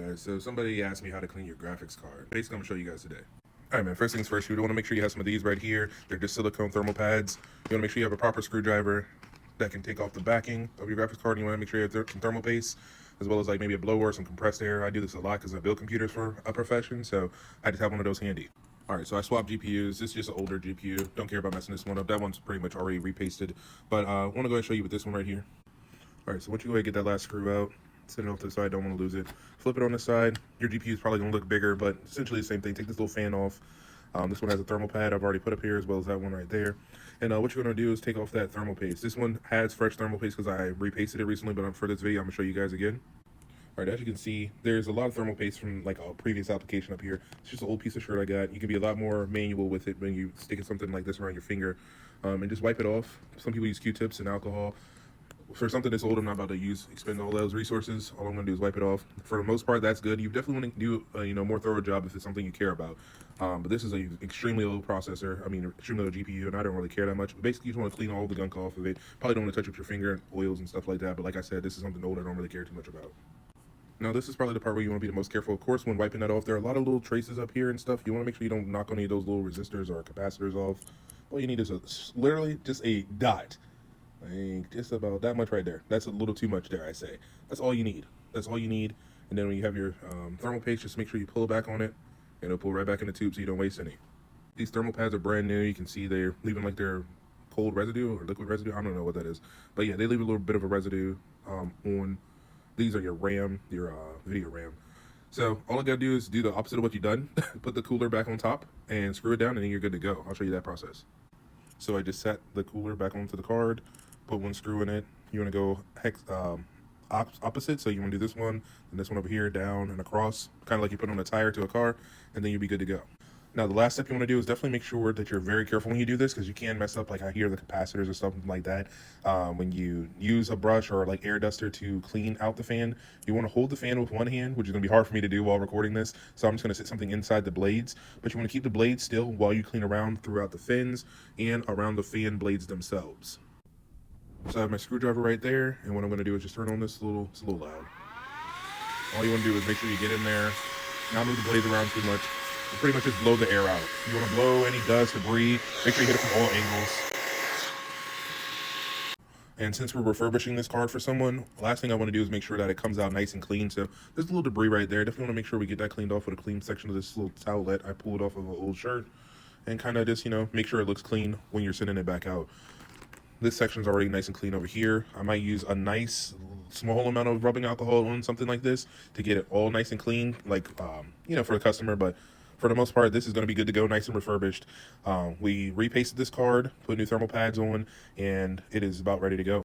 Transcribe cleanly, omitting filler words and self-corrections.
Alright, so somebody asked me how to clean your graphics card. Basically, I'm gonna show you guys today. Alright man, first things first, you want to make sure you have some of these right here. They're just silicone thermal pads. You want to make sure you have a proper screwdriver that can take off the backing of your graphics card. And you want to make sure you have some thermal paste, as well as like maybe a blower, some compressed air. I do this a lot because I build computers for a profession, so I just have one of those handy. Alright, so I swapped GPUs. This is just an older GPU. Don't care about messing this one up. That one's pretty much already repasted. But I want to go ahead and show you with this one right here. Alright, so once you go ahead and get that last screw out, set it off to the side, don't want to lose it. Flip it on the side. Your GPU is probably going to look bigger, but essentially the same thing. Take this little fan off. This one has a thermal pad I've already put up here, as well as that one right there. And what you're going to do is take off that thermal paste. This one has fresh thermal paste because I repasted it recently, but for this video, I'm going to show you guys again. Alright, as you can see, there's a lot of thermal paste from like a previous application up here. It's just an old piece of shirt I got. You can be a lot more manual with it when you sticking something like this around your finger. And just wipe it off. Some people use Q-tips and alcohol. For something that's old, I'm not about to expend all those resources. All I'm going to do is wipe it off. For the most part, that's good. You definitely want to do more thorough job if it's something you care about. But this is an extremely old processor. I mean, extremely old GPU, and I don't really care that much. But basically, you just want to clean all the gunk off of it. Probably don't want to touch with your finger, oils and stuff like that. But like I said, this is something old I don't really care too much about. Now, this is probably the part where you want to be the most careful. Of course, when wiping that off, there are a lot of little traces up here and stuff. You want to make sure you don't knock any of those little resistors or capacitors off. All you need is literally just a dot. Like just about that much right there. That's a little too much there, I say. That's all you need. That's all you need. And then when you have your thermal paste, just make sure you pull back on it, and it'll pull right back in the tube so you don't waste any. These thermal pads are brand new. You can see they're leaving like their cold residue or liquid residue. I don't know what that is. But yeah, they leave a little bit of a residue on. These are your RAM, your video RAM. So all I gotta do is do the opposite of what you've done. Put the cooler back on top and screw it down, and then you're good to go. I'll show you that process. So I just set the cooler back onto the card, put one screw in it. You want to go opposite, so you want to do this one, and this one over here, down and across, kind of like you put on a tire to a car, and then you'll be good to go. Now, the last step you want to do is definitely make sure that you're very careful when you do this, because you can mess up, like I hear the capacitors or something like that. When you use a brush or like air duster to clean out the fan, you want to hold the fan with one hand, which is going to be hard for me to do while recording this. So I'm just going to sit something inside the blades, but you want to keep the blades still while you clean around throughout the fins and around the fan blades themselves. So I have my screwdriver right there, and what I'm going to do is just turn on this it's a little loud. All you want to do is make sure you get in there, not move the blades around too much. And pretty much just blow the air out. You want to blow any dust, debris, make sure you hit it from all angles. And since we're refurbishing this card for someone, last thing I want to do is make sure that it comes out nice and clean. So there's a little debris right there. Definitely want to make sure we get that cleaned off with a clean section of this little towelette I pulled off of an old shirt. And kind of just, make sure it looks clean when you're sending it back out. This section's already nice and clean over here. I might use a nice small amount of rubbing alcohol on something like this to get it all nice and clean, like, for the customer. But for the most part, this is going to be good to go, nice and refurbished. We repasted this card, put new thermal pads on, and it is about ready to go.